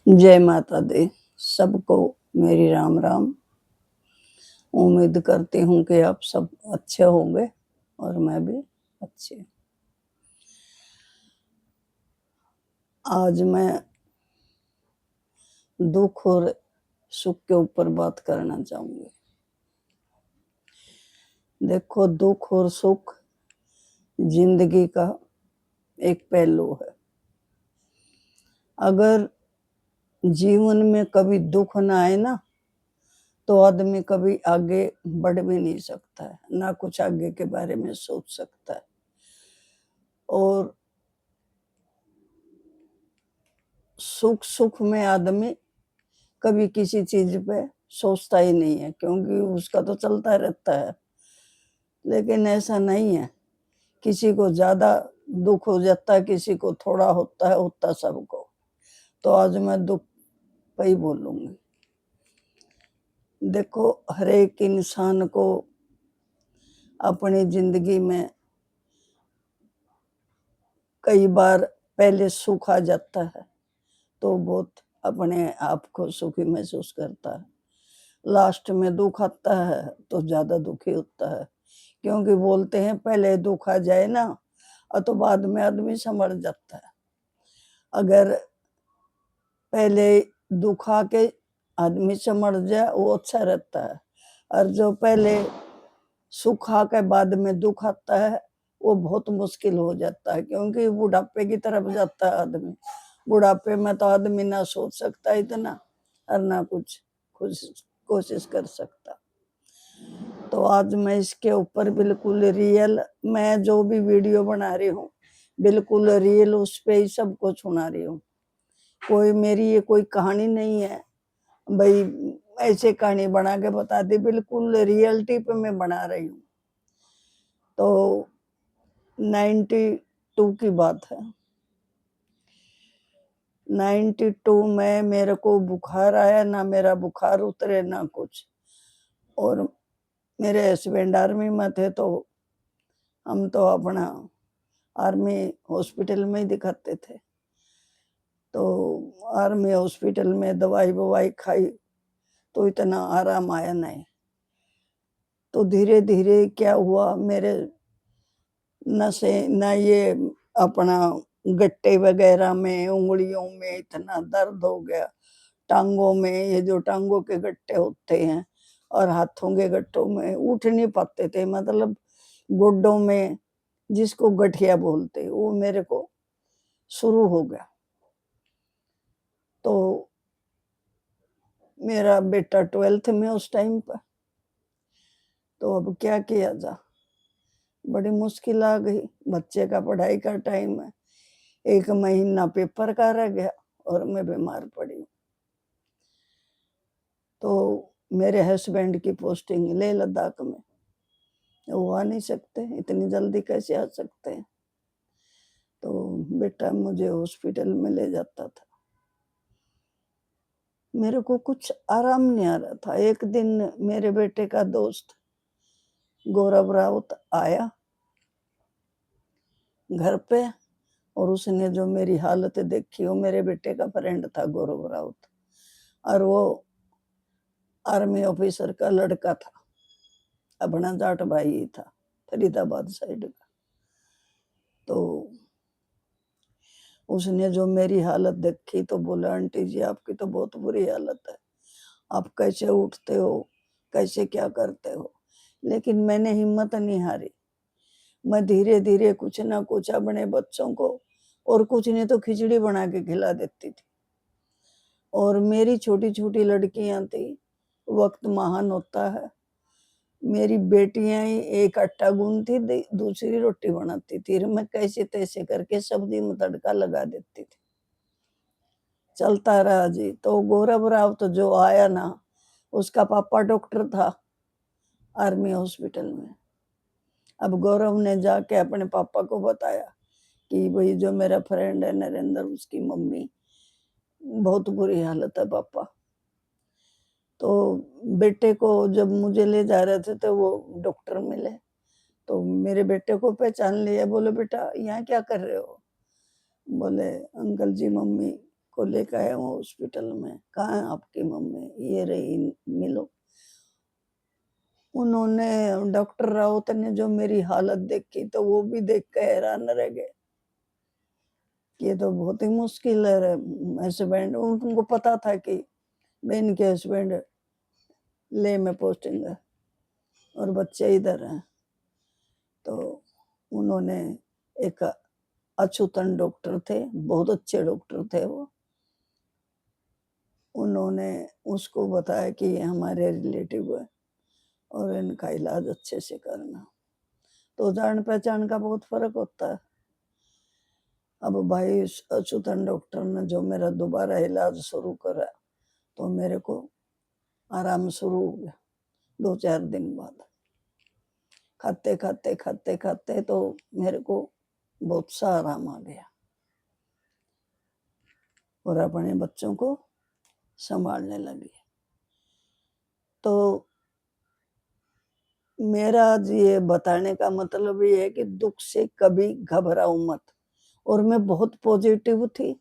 जय माता दी। सबको मेरी राम राम। उम्मीद करती हूँ कि आप सब अच्छे होंगे और मैं भी अच्छी। आज मैं दुख और सुख के ऊपर बात करना चाहूंगी। देखो, दुख और सुख जिंदगी का एक पहलू है। अगर जीवन में कभी दुख ना आए ना, तो आदमी कभी आगे बढ़ भी नहीं सकता है, ना कुछ आगे के बारे में सोच सकता है। और सुख में आदमी कभी किसी चीज पे सोचता ही नहीं है, क्योंकि उसका तो चलता रहता है। लेकिन ऐसा नहीं है, किसी को ज्यादा दुख हो जाता है, किसी को थोड़ा होता है, उतना सबको। तो आज मैं दुख पे ही बोलूंगी। देखो, हर एक इंसान को अपनी जिंदगी में कई बार पहले सुख आ जाता है तो बहुत अपने आप को सुखी महसूस करता है। लास्ट में दुख आता है तो ज्यादा दुखी होता है, क्योंकि बोलते हैं पहले दुख आ जाए ना, और तो बाद में आदमी समझ जाता है। अगर पहले दुख आके आदमी समझ जाए वो अच्छा रहता है, और जो पहले सुख आके बाद में दुख आता है वो बहुत मुश्किल हो जाता है, क्योंकि बुढ़ापे की तरफ जाता है आदमी। बुढ़ापे में तो आदमी ना सोच सकता इतना और ना कुछ कोशिश कर सकता। तो आज मैं इसके ऊपर बिल्कुल रियल, मैं जो भी वीडियो बना रही हूँ बिल्कुल रियल उस पे ही सब कुछ सुना रही हूँ। कोई मेरी ये कोई कहानी नहीं है भाई ऐसे कहानी बना के बता दी, बिल्कुल रियलिटी पे मैं बना रही हूँ। तो 92 की बात है। 92 में मेरे को बुखार आया, ना मेरा बुखार उतरे ना कुछ। और मेरे हस्बैंड आर्मी में थे, तो हम तो अपना आर्मी हॉस्पिटल में ही दिखाते थे। तो आर्मी हॉस्पिटल में दवाई ववाई खाई तो इतना आराम आया नहीं। तो धीरे धीरे क्या हुआ, मेरे नसे ना ये अपना गट्टे वगैरह में, उंगलियों में इतना दर्द हो गया। टांगों में, ये जो टांगों के गट्टे होते हैं और हाथों के गट्टों में उठ नहीं पाते थे, मतलब गोड्डों में, जिसको गठिया बोलते, वो मेरे को शुरू हो गया। तो मेरा बेटा 12th में उस टाइम पर। तो अब क्या किया जा, बड़ी मुश्किल आ गई। बच्चे का पढ़ाई का टाइम है, 1 महीना पेपर का रह गया और मैं बीमार पड़ी। तो मेरे हस्बैंड की पोस्टिंग लेह लद्दाख में, वो आ नहीं सकते, इतनी जल्दी कैसे आ सकते हैं। तो बेटा मुझे हॉस्पिटल में ले जाता था। मेरे को कुछ आराम नहीं आ रहा था। एक दिन मेरे बेटे का दोस्त गौरव राउत आया घर पे, और उसने जो मेरी हालत देखी, वो मेरे बेटे का फ्रेंड था गौरव राउत, और वो आर्मी ऑफिसर का लड़का था, अपना जाट भाई ही था, फरीदाबाद साइड का। तो उसने जो मेरी हालत देखी तो बोला, आंटी जी आपकी तो बहुत बुरी हालत है, आप कैसे उठते हो, कैसे क्या करते हो। लेकिन मैंने हिम्मत नहीं हारी। मैं धीरे धीरे कुछ ना कुछ अपने बच्चों को, और कुछ नहीं तो खिचड़ी बना के खिला देती थी। और मेरी छोटी छोटी लड़कियां थी, वक्त महान होता है। मेरी बेटियां ही एक आटा गूंथती थी, दूसरी रोटी बनाती थी, मैं कैसे तैसे करके सब्जी में तड़का लगा देती थी। चलता रहा जी। तो गौरव राव तो जो आया ना, उसका पापा डॉक्टर था आर्मी हॉस्पिटल में। अब गौरव ने जाके अपने पापा को बताया कि भाई जो मेरा फ्रेंड है नरेंद्र, उसकी मम्मी बहुत बुरी हालत है पापा। तो बेटे को जब मुझे ले जा रहे थे तो वो डॉक्टर मिले, तो मेरे बेटे को पहचान लिया। बोले बेटा यहाँ क्या कर रहे हो। बोले अंकल जी मम्मी को लेकर आया हूँ हॉस्पिटल में, कहाँ है आपकी मम्मी, ये रही मिलो। उन्होंने, डॉक्टर राउत ने जो मेरी हालत देखी तो वो भी देख के हैरान रह गए, ये तो बहुत ही मुश्किल है। हस्बैंड, उनको पता था कि बहन के हस्बैंड ले में पोस्टिंग है और बच्चे इधर हैं, तो उन्होंने एक अछूतन डॉक्टर थे, बहुत अच्छे डॉक्टर थे वो, उन्होंने उसको बताया कि ये हमारे रिलेटिव है और इनका इलाज अच्छे से करना। तो जान पहचान का बहुत फर्क होता है। अब भाई अछूतन डॉक्टर ने जो मेरा दोबारा इलाज शुरू करा तो मेरे को आराम शुरू हो गया 2-4 दिन बाद। खाते खाते खाते खाते तो मेरे को बहुत सा आराम आ गया और अपने बच्चों को संभालने लगी। तो मेरा ये बताने का मतलब ये है कि दुख से कभी घबराओ मत। और मैं बहुत पॉजिटिव थी,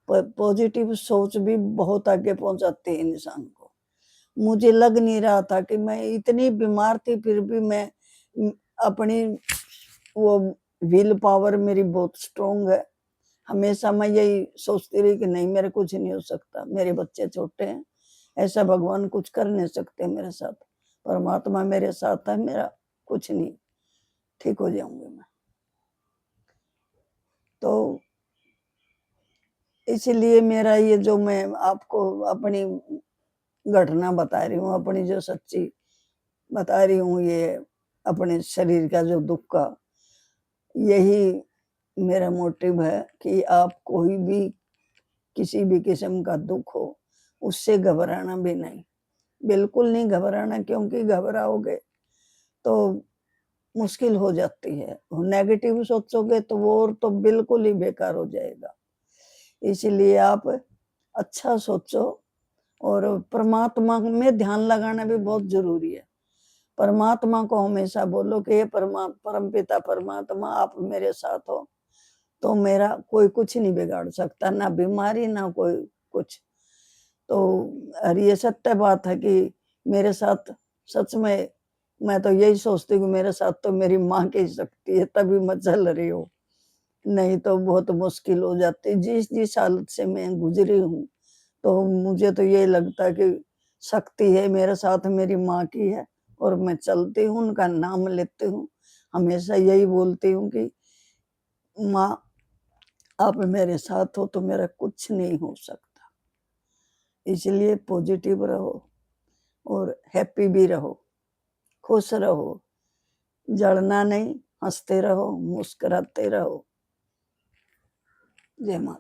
पॉजिटिव सोच भी बहुत आगे पहुंचाती है इंसान को। मुझे लग नहीं रहा था कि मैं इतनी बीमार थी, फिर भी मैं अपनी वो विल पावर मेरी बहुत स्ट्रोंग है। हमेशा मैं यही सोचती रही कि नहीं, मेरे कुछ नहीं हो सकता, मेरे बच्चे छोटे हैं, ऐसा भगवान कुछ कर नहीं सकते मेरे साथ, परमात्मा मेरे साथ है, मेरा कुछ नहीं, ठीक हो जाऊंगी मैं। तो इसलिए मेरा ये जो मैं आपको अपनी घटना बता रही हूँ, अपनी जो सच्ची बता रही हूँ, ये अपने शरीर का जो दुख का, यही मेरा मोटिव है कि आप कोई भी किसी भी किस्म का दुख हो उससे घबराना भी नहीं, बिल्कुल नहीं घबराना, क्योंकि घबराओगे तो मुश्किल हो जाती है। नेगेटिव सोचोगे तो वो और तो बिल्कुल ही बेकार हो जाएगा। इसलिए आप अच्छा सोचो और परमात्मा में ध्यान लगाना भी बहुत जरूरी है। परमात्मा को हमेशा बोलो कि ये परमपिता परमात्मा, आप मेरे साथ हो तो मेरा कोई कुछ नहीं बिगाड़ सकता, ना बीमारी ना कोई कुछ। तो और ये सत्य बात है कि मेरे साथ सच में, मैं तो यही सोचती हूँ मेरे साथ तो मेरी माँ की शक्ति है, तभी मैं चल रही हूँ, नहीं तो बहुत मुश्किल हो जाती। जिस जिस हालत से मैं गुजरी हूँ तो मुझे तो ये लगता है कि शक्ति है मेरे साथ, मेरी माँ की है, और मैं चलती हूँ, उनका नाम लेती हूँ, हमेशा यही बोलती हूँ कि माँ आप मेरे साथ हो तो मेरा कुछ नहीं हो सकता। इसलिए पॉजिटिव रहो और हैप्पी भी रहो, खुश रहो, जड़ना नहीं, हंसते रहो, मुस्कुराते रहो। जय माता।